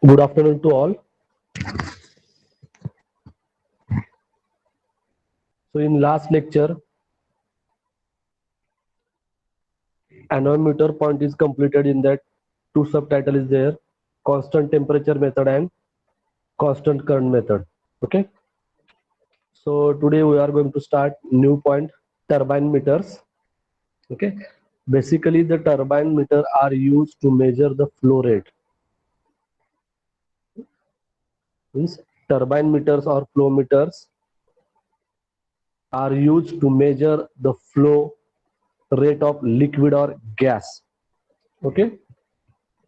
Good afternoon to all. So in last lecture, anemometer point is completed. In that, two subtitle is there: constant temperature method and constant current method. Okay. So today we are going to start new point: turbine meters. Okay. Basically, the turbine meter are used to measure the flow rate. Means turbine meters or flow meters are used to measure the flow rate of liquid or gas. Okay.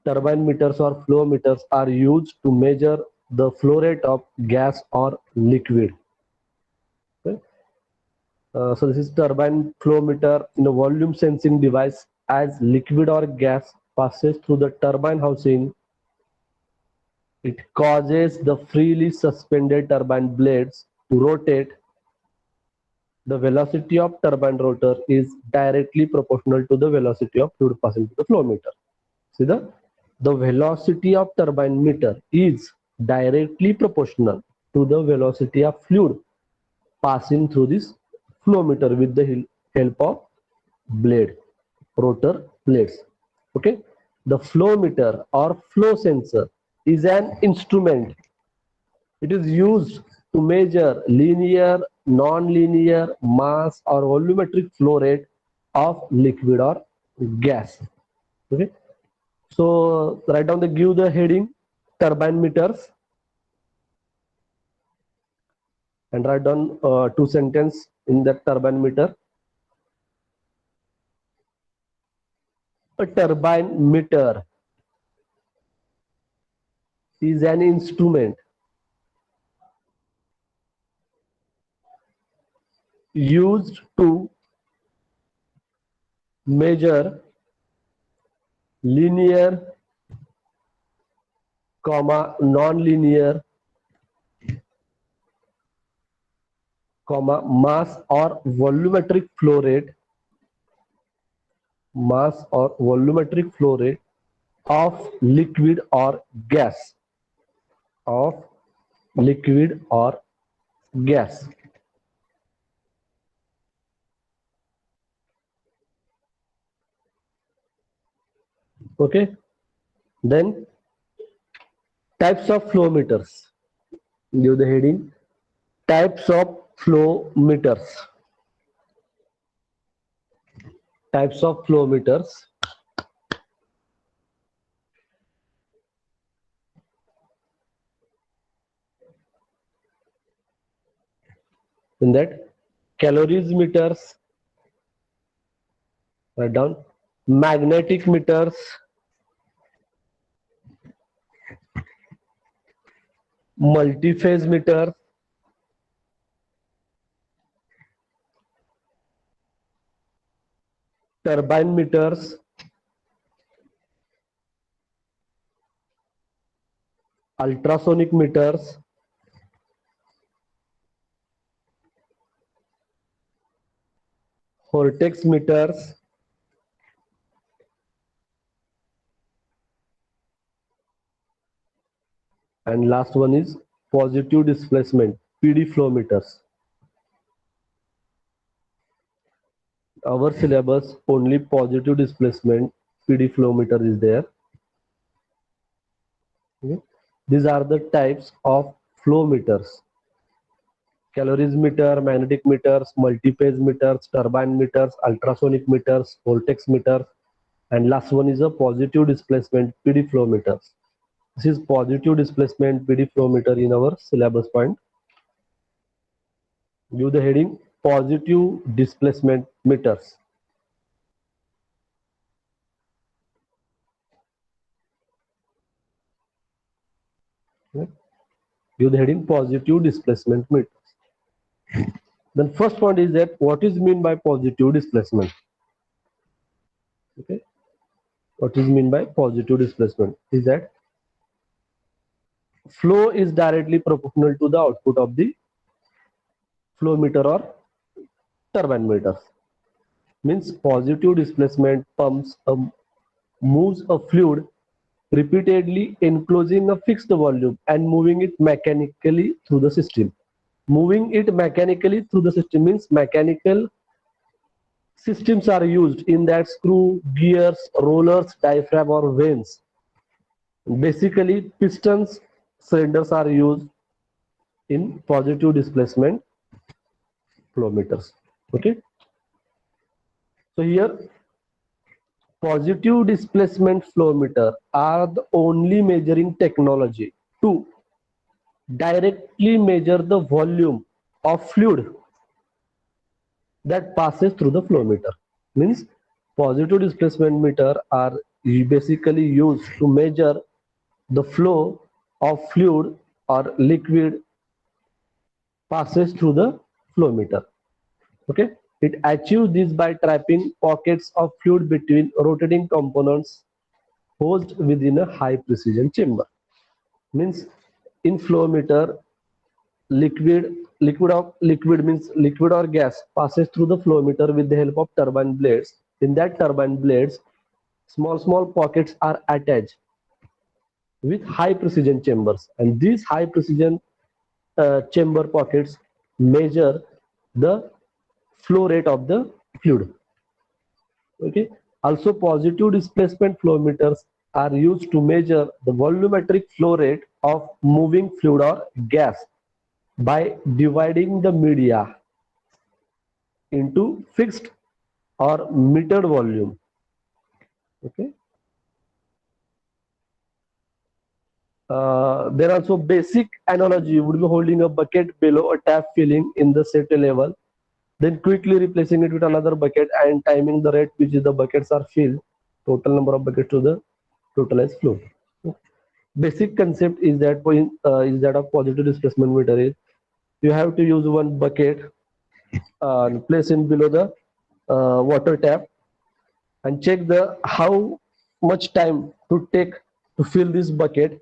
Turbine meters or flow meters are used to measure the flow rate of gas or liquid. Okay. So this is turbine flow meter in a volume sensing device. As liquid or gas passes through the turbine housing, it causes the freely suspended turbine blades to rotate. The velocity of turbine rotor is directly proportional to the velocity of fluid passing through the flow meter. See the velocity of turbine meter is directly proportional to the velocity of fluid passing through this flow meter with the help of blade, rotor blades. Okay, the flow meter or flow sensor is an instrument. It is used to measure linear, non-linear mass or volumetric flow rate of liquid or gas. Okay, so write down give the heading turbine meters and write down two sentence in that turbine meter. A turbine meter is an instrument used to measure linear, non-linear, mass or volumetric flow rate, of liquid or gas, of liquid or gas. Okay, then types of flow meters. Give the heading types of flow meters. Types of flow meters. In that, calories meters, write down magnetic meters, multiphase meters, turbine meters, ultrasonic meters, vortex meters, and last one is positive displacement PD flow meters. Our syllabus only positive displacement PD flow meter is there. Okay. These are the types of flow meters: calories meter, magnetic meters, multiphase meters, turbine meters, ultrasonic meters, vortex meters, and last one is a positive displacement PD flow meters. This is positive displacement PD flow meter in our syllabus point. Give the heading positive displacement meters. Okay. Give the heading positive displacement meters. Then first point is that what is mean by positive displacement? Okay. What is mean by positive displacement is that flow is directly proportional to the output of the flow meter or turbine meters. Means positive displacement moves a fluid repeatedly enclosing a fixed volume and moving it mechanically through the system. Moving it mechanically through the system means mechanical systems are used in that screw, gears, rollers, diaphragm or vanes. Basically, pistons, cylinders are used in positive displacement flow meters. Okay. So here, positive displacement flow meter are the only measuring technology to directly measure the volume of fluid that passes through the flow meter. Means positive displacement meter are basically used to measure the flow of fluid or liquid passes through the flow meter. Okay, it achieves this by trapping pockets of fluid between rotating components hosed within a high precision chamber. Means in flow meter, liquid means liquid or gas passes through the flow meter with the help of turbine blades. In that turbine blades, small pockets are attached with high precision chambers, and these high precision chamber pockets measure the flow rate of the fluid. Okay. Also, positive displacement flow meters are used to measure the volumetric flow rate of moving fluid or gas by dividing the media into fixed or metered volume. Okay. There also basic analogy would be holding a bucket below a tap filling in the set level, then quickly replacing it with another bucket and timing the rate which the buckets are filled, total number of buckets to the totalized flow. Basic concept is that of positive displacement meter is you have to use one bucket and place it below the water tap and check the how much time to take to fill this bucket,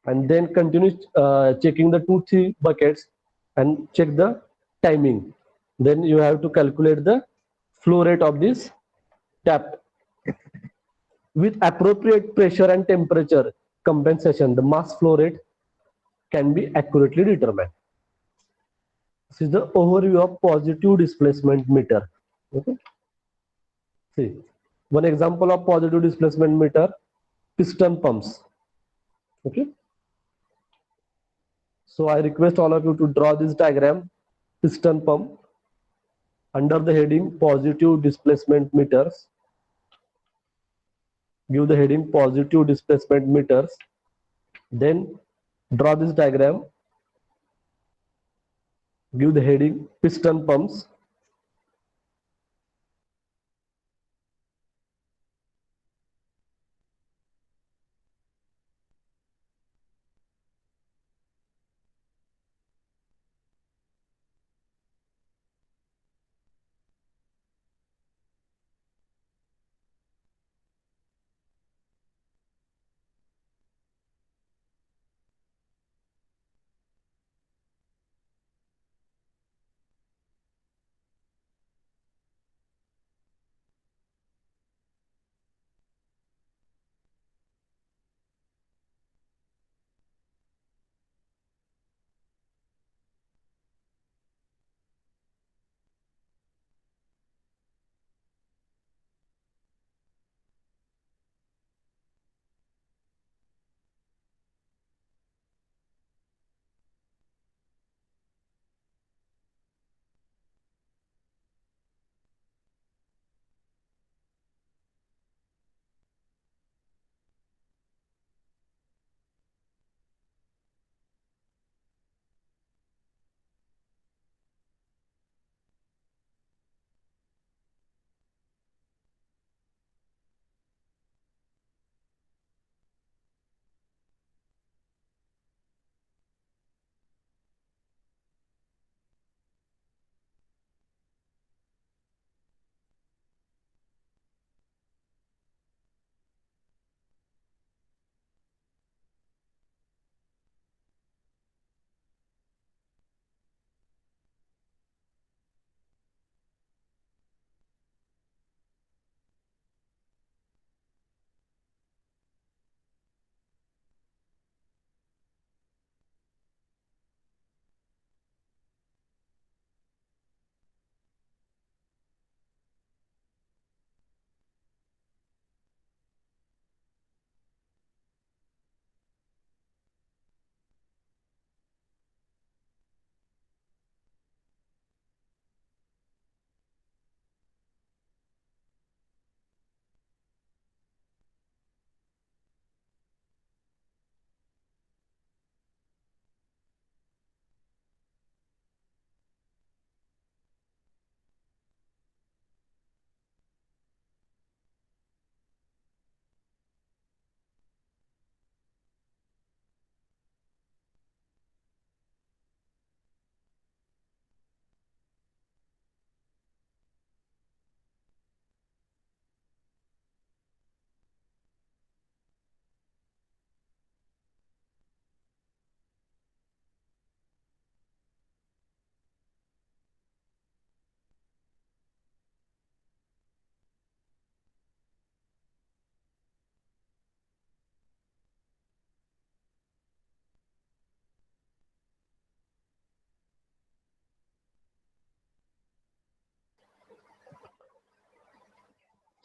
and then continue checking the 2 3 buckets and check the timing. Then you have to calculate the flow rate of this tap. With appropriate pressure and temperature compensation, the mass flow rate can be accurately determined. This is the overview of positive displacement meter. Okay. See, one example of positive displacement meter, piston pumps. Okay. So I request all of you to draw this diagram, piston pump, under the heading positive displacement meters. Give the heading positive displacement meters. Then draw this diagram. Give the heading piston pumps.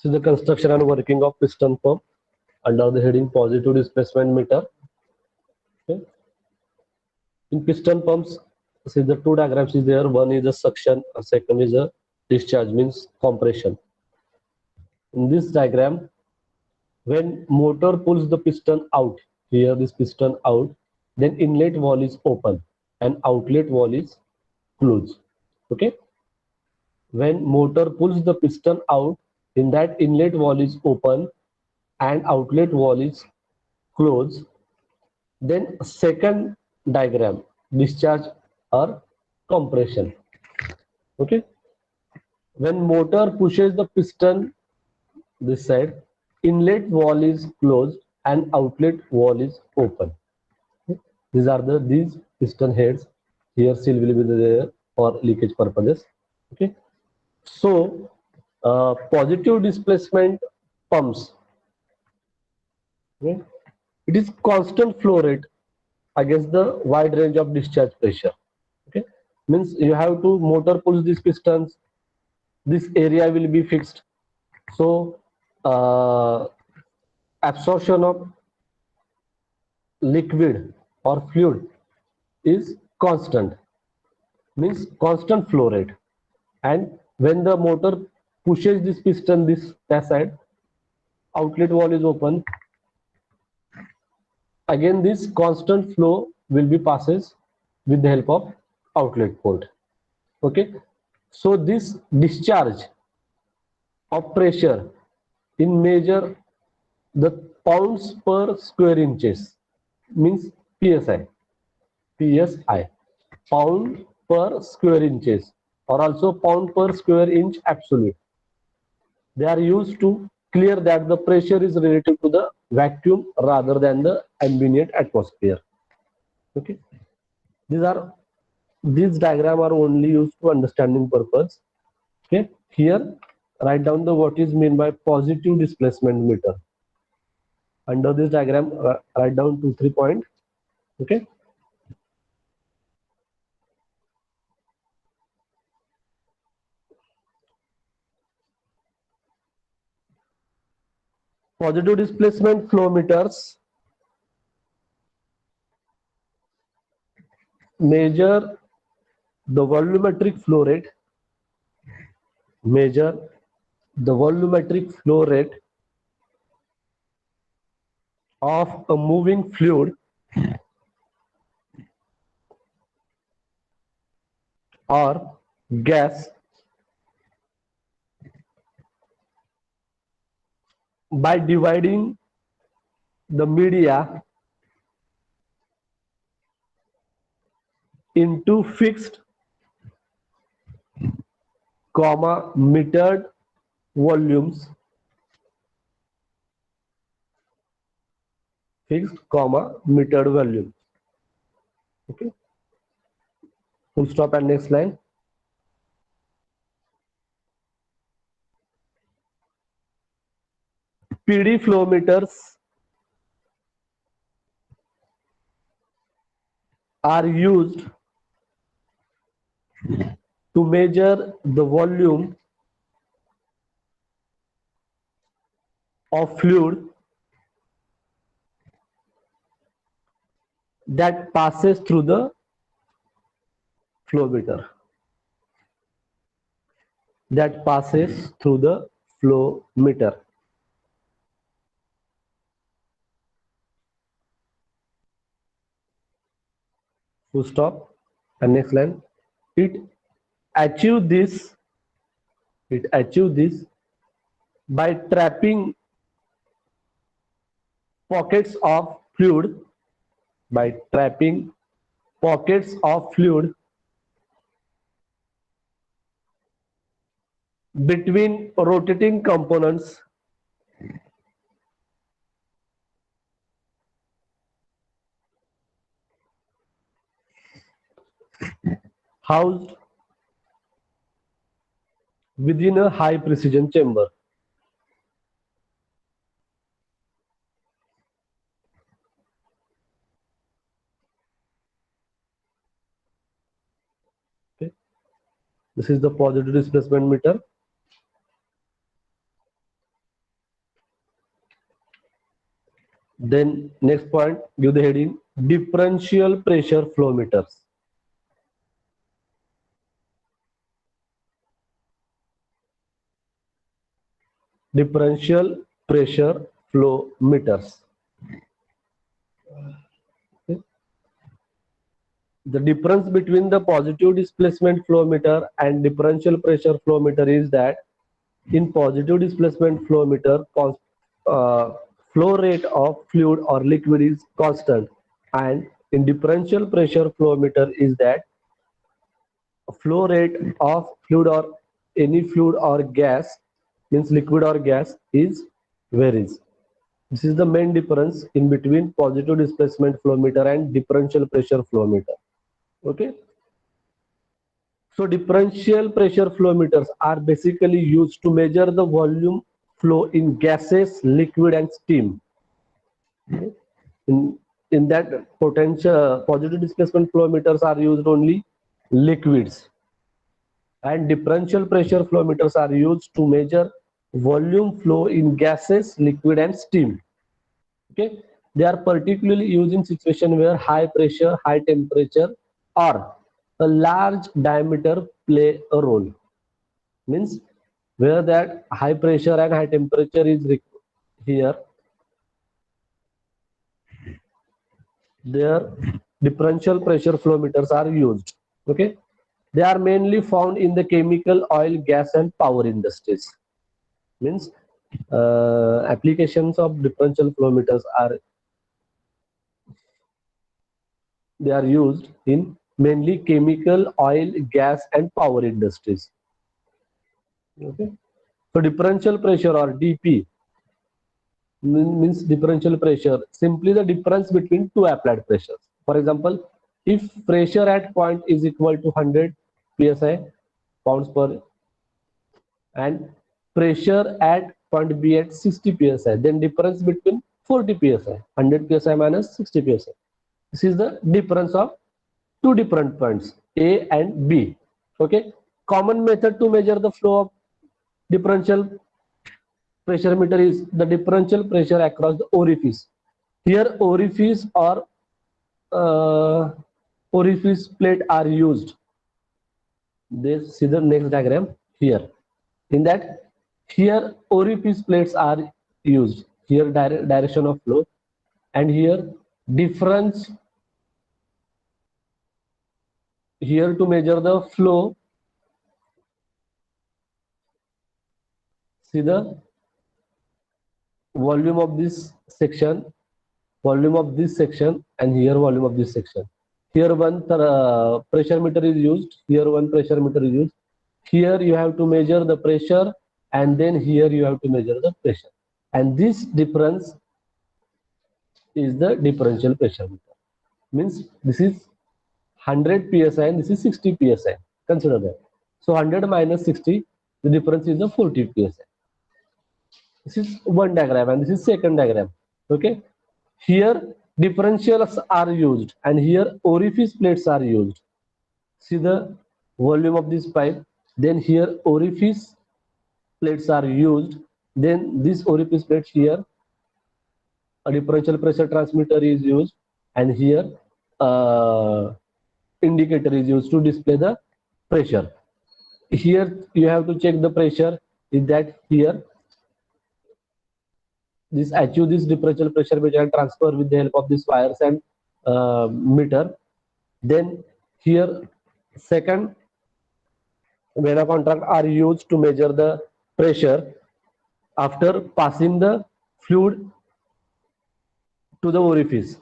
This is the construction and working of piston pump under the heading positive displacement meter. Okay. In piston pumps, see the two diagrams is there. One is a suction, second is a discharge, means compression. In this diagram, when motor pulls the piston out, here this piston out, then inlet valve is open and outlet valve is closed. Okay. When motor pulls the piston out, in that inlet valve is open and outlet valve is closed. Then second diagram, discharge or compression. Okay. When motor pushes the piston this side, inlet valve is closed and outlet valve is open. Okay. These piston heads. Here seal will be there for leakage purposes. Okay. So positive displacement pumps. Okay. It is constant flow rate against the wide range of discharge pressure. Okay. Means you have to motor pulls these pistons. This area will be fixed. So absorption of liquid or fluid is constant, means constant flow rate. And when the motor pushes this piston this side, outlet valve is open. Again, this constant flow will be passes with the help of outlet port. Okay. So this discharge of pressure in measure the pounds per square inches, means PSI. PSI, pound per square inches, or also pound per square inch absolute. They are used to clear that the pressure is relative to the vacuum rather than the ambient atmosphere. Okay. These diagram are only used for understanding purpose. Okay. Here write down the what is meant by positive displacement meter. Under this diagram, write down 2-3 points. Okay. Positive displacement flow meters measure the volumetric flow rate, measure the volumetric flow rate of a moving fluid or gas by dividing the media into fixed, metered volumes, fixed, metered volumes. Okay. Full stop and next line. PD flow meters are used to measure the volume of fluid that passes through the flow meter. That passes through the flow meter. Full stop and next line. It achieve this by trapping pockets of fluid between rotating components housed within a high precision chamber. Okay. This is the positive displacement meter. Then next point, give the heading differential pressure flow meters. Differential pressure flow meters. Okay. The difference between the positive displacement flow meter and differential pressure flow meter is that in positive displacement flow meter, flow rate of fluid or liquid is constant, and in differential pressure flow meter is that flow rate of fluid or any fluid or gas, means liquid or gas, is varies. This is the main difference in between positive displacement flow meter and differential pressure flow meter. Okay. So differential pressure flow meters are basically used to measure the volume flow in gases, liquid, and steam. Okay. In that potential positive displacement flow meters are used only liquids, and differential pressure flow meters are used to measure volume flow in gases, liquid, and steam. Okay, they are particularly used in situation where high pressure, high temperature, or a large diameter play a role. Means where that high pressure and high temperature is here, their differential pressure flow meters are used. Okay, they are mainly found in the chemical, oil, gas, and power industries. Means applications of differential flow meters are, they are used in mainly chemical, oil, gas, and power industries. Okay, so differential pressure or DP means differential pressure, simply the difference between two applied pressures. For example, if pressure at point is equal to 100 psi, pounds per, and pressure at point B at 60 psi, then difference between 40 psi, 100 psi minus 60 psi. This is the difference of two different points A and B. Okay, common method to measure the flow of differential pressure meter is the differential pressure across the orifice. Here orifice or orifice plate are used. This see the next diagram here. In that, here orifice plates are used. Here direction of flow, and here difference, here to measure the flow. See the volume of this section, volume of this section, and here volume of this section. Here one pressure meter is used, here one pressure meter is used. Here you have to measure the pressure, and then here you have to measure the pressure, and this difference is the differential pressure meter. Means this is 100 psi and this is 60 psi. Consider that. So 100 minus 60, the difference is the 40 psi. This is one diagram and this is second diagram. Okay, here differentials are used and here orifice plates are used. See the volume of this pipe, then here orifice plates are used, then this orifice plates, here a differential pressure transmitter is used, and here indicator is used to display the pressure. Here you have to check the pressure, is that here this achieve this differential pressure which I transfer with the help of these wires and meter. Then here second Vena contract are used to measure the pressure after passing the fluid to the orifice.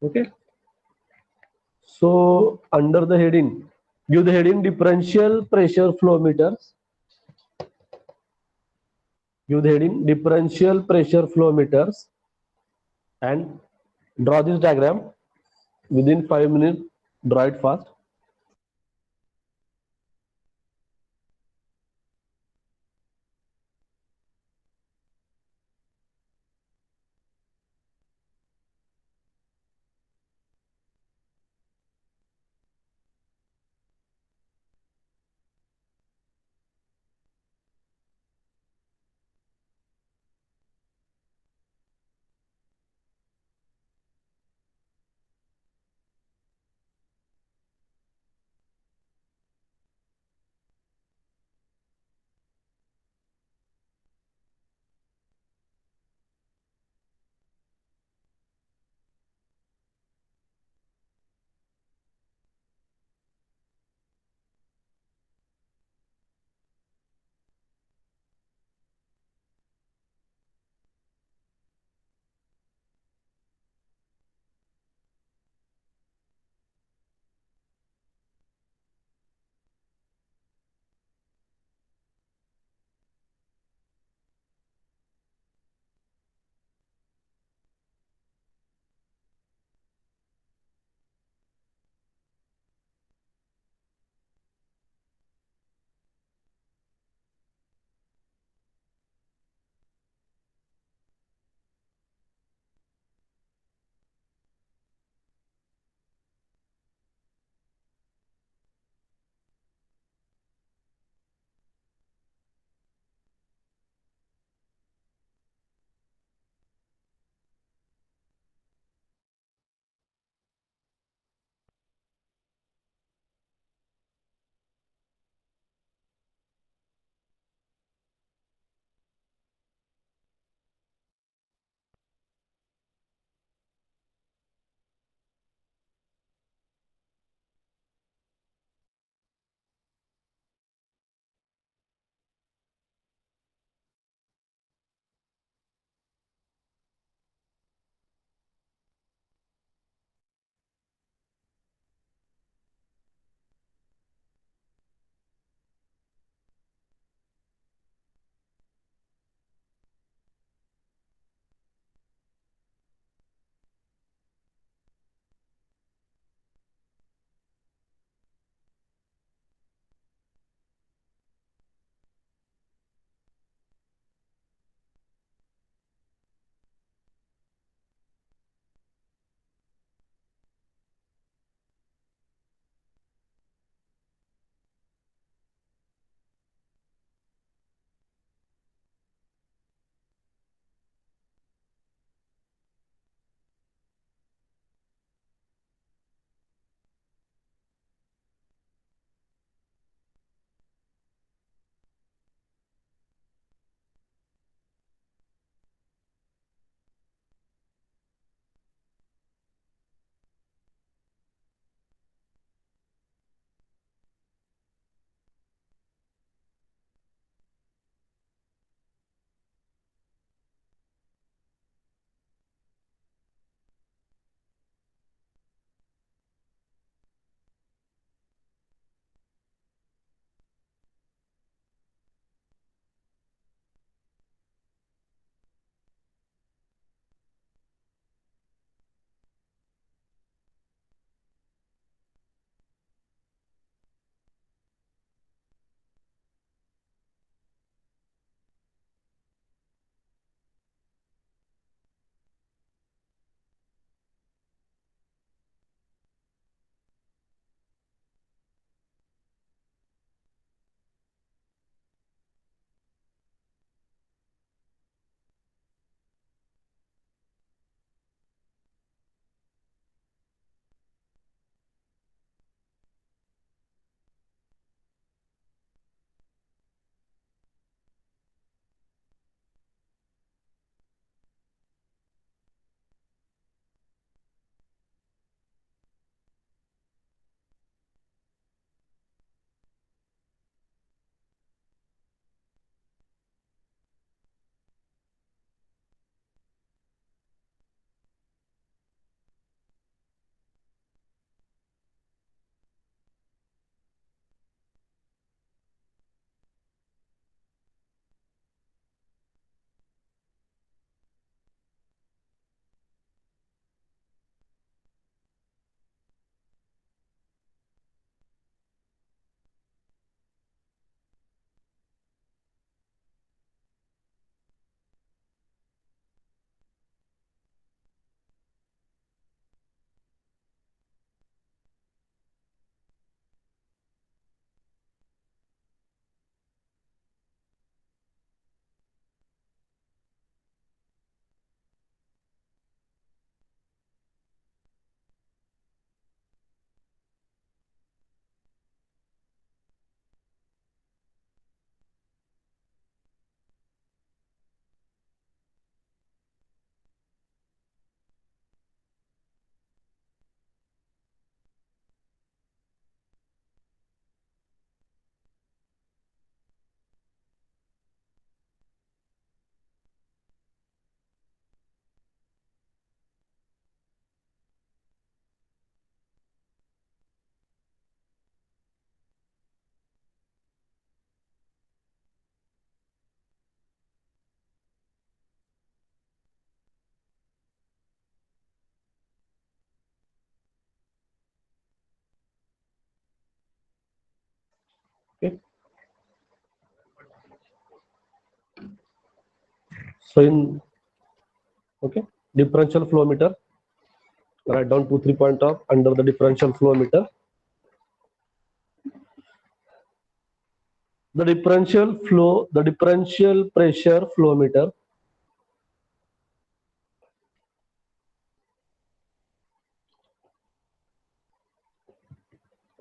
Okay, so under the heading, give the heading differential pressure flow meters. Give the heading differential pressure flow meters and draw this diagram within 5 minutes. Draw it fast. So in okay, differential flow meter, write down 2 3 point of under the differential flow meter. The differential pressure flow meter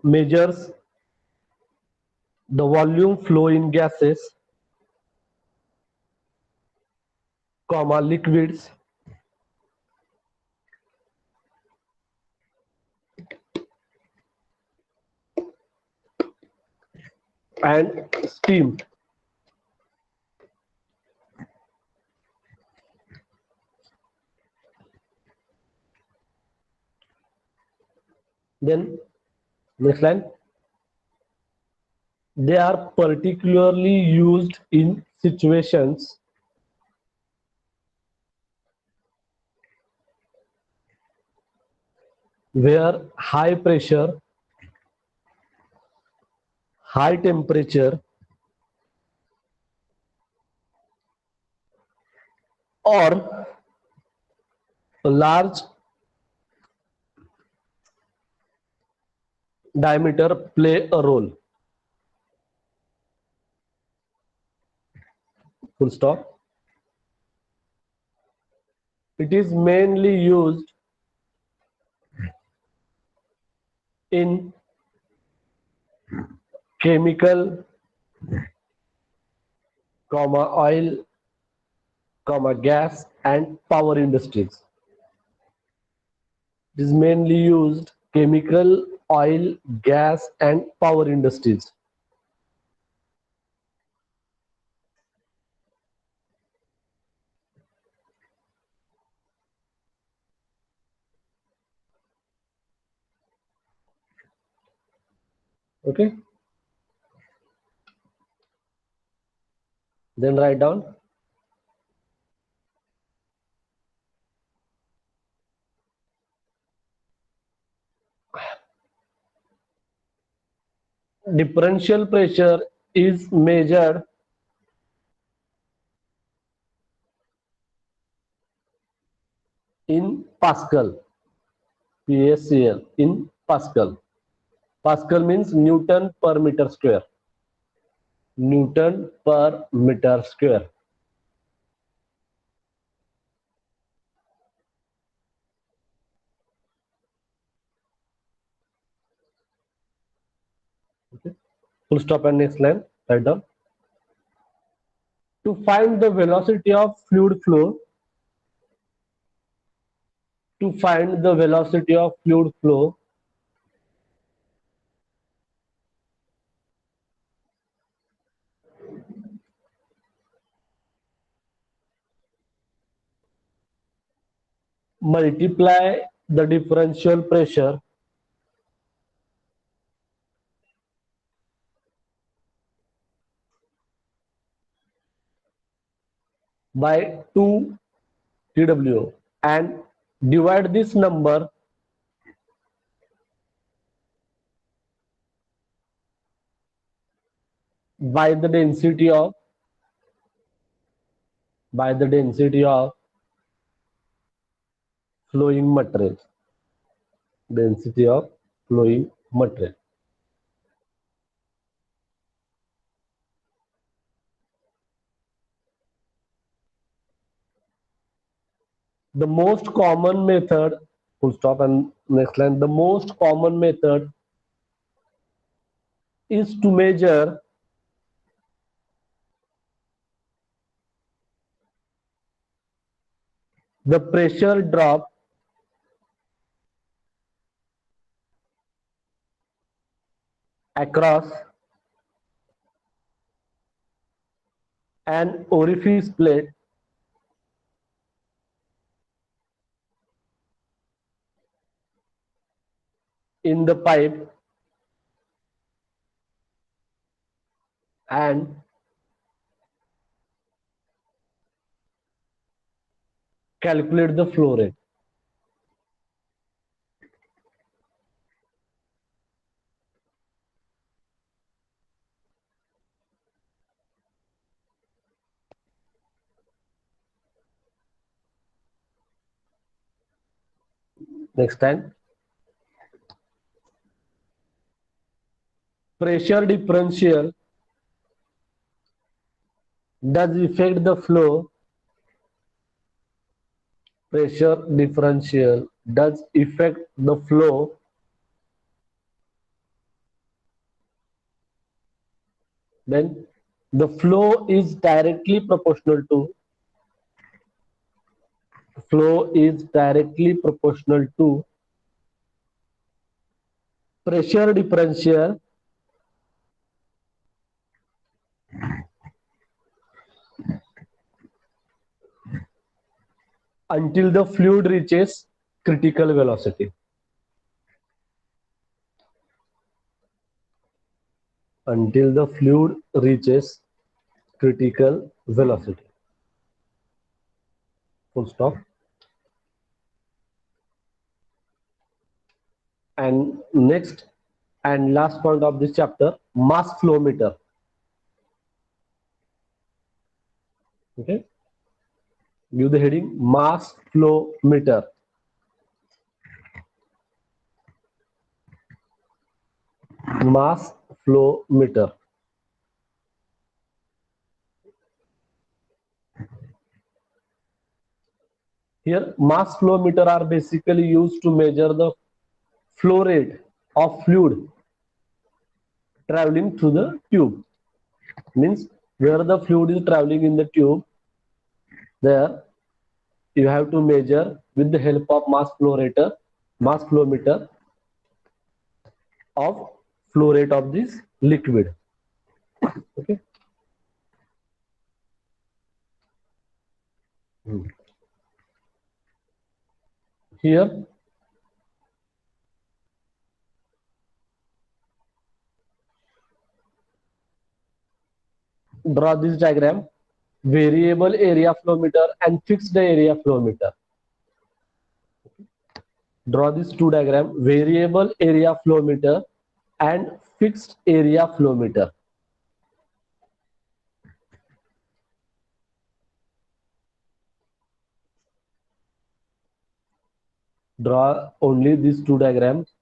measures the volume flow in gases, comma liquids and steam. Then next line, they are particularly used in situations where high pressure, high temperature, or large diameter play a role. Full stop. It is mainly used in chemical, oil, gas and power industries. It is mainly used chemical, oil, gas and power industries. Okay. Then write down differential pressure is measured in Pascal, PASCAL, in Pascal. Pascal means Newton per meter square. Newton per meter square. Okay. Full stop and next line. Write down. To find the velocity of fluid flow, multiply the differential pressure by 2 TW and divide this number by the density of flowing material. Density of flowing material. The most common method, full stop and next line, the most common method is to measure the pressure drop across an orifice plate in the pipe and calculate the flow rate. Next time, pressure differential does affect the flow. Pressure differential does affect the flow then the flow is directly proportional to pressure differential until the fluid reaches critical velocity. Until the fluid reaches critical velocity. Full stop. And next and last point of this chapter, mass flow meter. Okay, give the heading mass flow meter. Mass flow meter. Here, mass flow meter are basically used to measure the flow rate of fluid traveling through the tube. Means where the fluid is traveling in the tube, there you have to measure with the help of mass flow meter of flow rate of this liquid. Okay. Here, draw this diagram: variable area flow meter and fixed area flow meter. Draw these two diagram: variable area flow meter and fixed area flow meter. Draw only these two diagrams: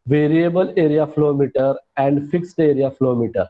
variable area flow meter and fixed area flow meter.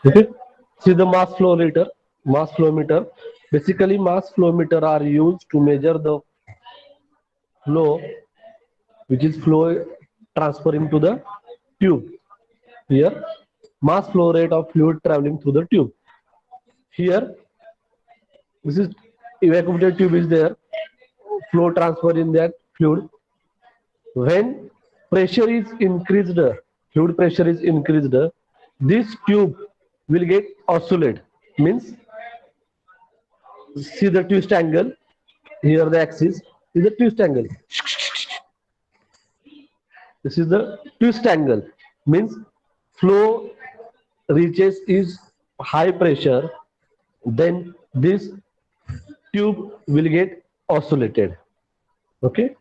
Okay. See the mass flow meter. Mass flow meter. Basically, mass flow meter are used to measure the flow, which is flow transferring to the tube. Here, mass flow rate of fluid traveling through the tube. Here, this is evacuated tube is there. Flow transfer in that fluid. When pressure is increased, fluid pressure is increased, this tube will get oscillate. Means see the twist angle. Here the axis is the twist angle. This is the twist angle. Means flow reaches is high pressure, then this tube will get oscillated. Okay,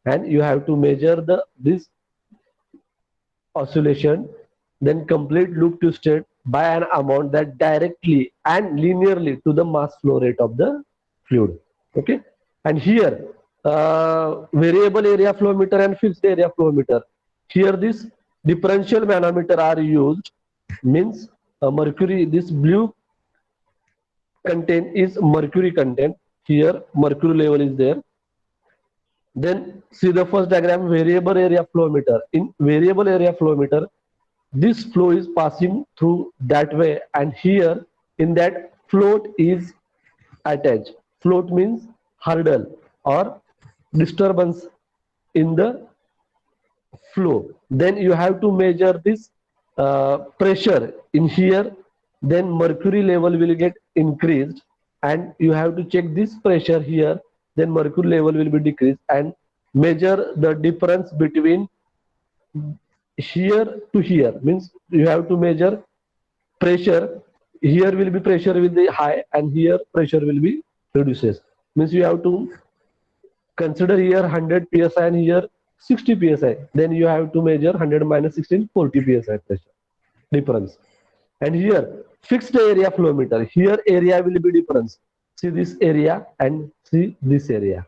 and you have to measure the this oscillation, then complete loop twisted by an amount that directly and linearly to the mass flow rate of the fluid. Okay, and here variable area flow meter and fixed area flow meter. Here this differential manometer are used. Means mercury, this blue content is mercury content. Here mercury level is there. Then see the first diagram, variable area flow meter. In variable area flow meter, this flow is passing through that way, and here in that float is attached. Float means hurdle or disturbance in the flow. Then you have to measure this pressure in here. Then mercury level will get increased, and you have to check this pressure here. Then mercury level will be decreased, and measure the difference between here to here. Means you have to measure pressure. Here will be pressure will be high, and here pressure will be reduces. Means you have to consider here 100 psi and here 60 psi. Then you have to measure 100 minus 16, 40 psi pressure difference. And here fixed area flow meter. Here area will be difference. See this area and see this area.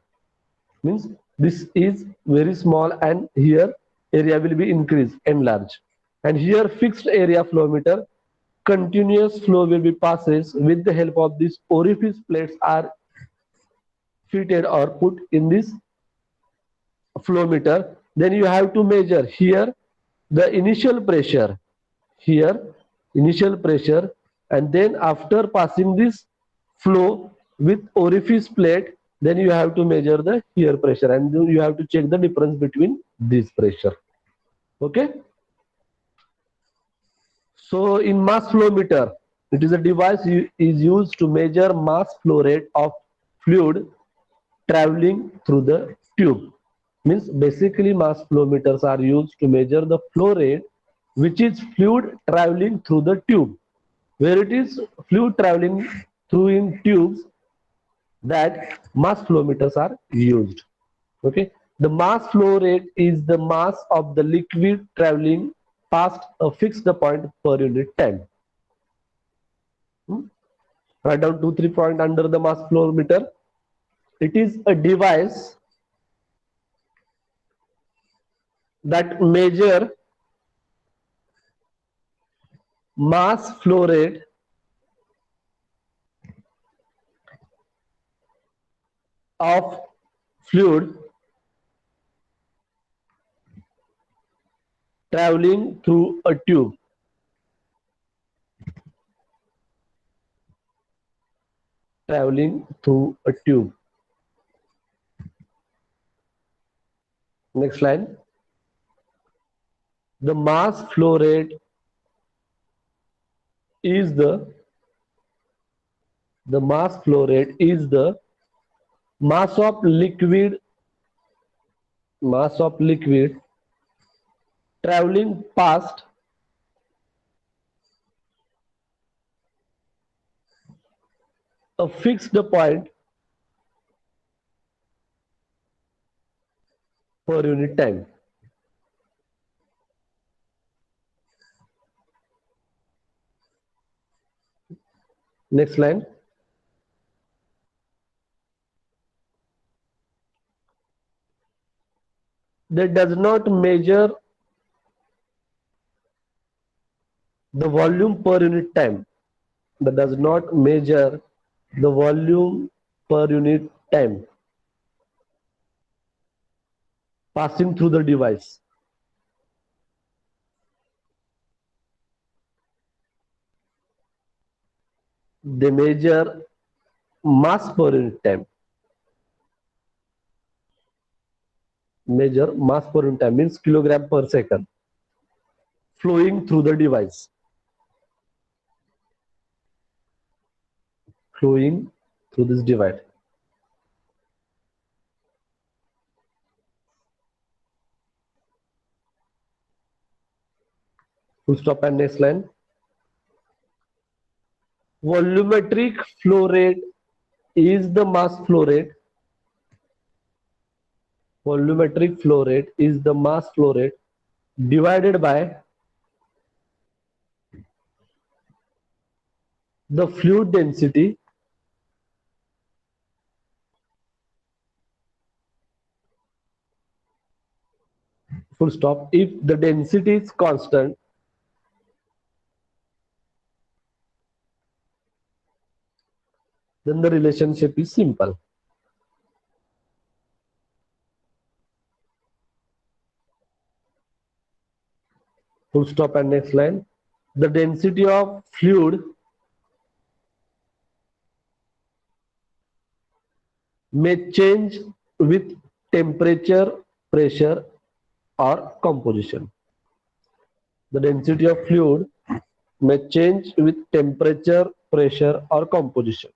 Means this is very small, and here area will be increased, enlarged. And here fixed area flow meter, continuous flow will be passes with the help of these orifice plates are fitted or put in this flow meter. Then you have to measure here the initial pressure, here initial pressure, and then after passing this flow with orifice plate, then you have to measure the here pressure, and you have to check the difference between this pressure. Okay, so in mass flow meter, it is a device is used to measure mass flow rate of fluid traveling through the tube. Means basically mass flow meters are used to measure the flow rate which is fluid traveling through the tube. Where it is fluid traveling through in tubes, that mass flow meters are used. Okay, the mass flow rate is the mass of the liquid traveling past a fixed point per unit time. Write down 2-3 points under the mass flow meter. It is a device that measure mass flow rate of fluid traveling through a tube. Traveling through a tube. Next line. The mass flow rate is the mass flow rate is the mass of liquid traveling past a fixed point per unit time. Next line. That does not measure The volume per unit time, that does not measure the volume per unit time passing through the device. They measure mass per unit time. Measure mass per unit time means kilogram per second flowing through the device. Flowing through this device. Full stop and next line. Volumetric flow rate is the mass flow rate. Volumetric flow rate is the mass flow rate divided by the fluid density full stop. If the density is constant, then the relationship is simple. Full stop and next line. The density of fluid may change with temperature, pressure, or composition. The density of fluid may change with temperature, pressure, or composition.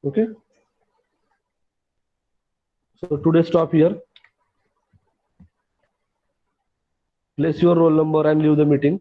Okay. So today stop here. Place your roll number and leave the meeting.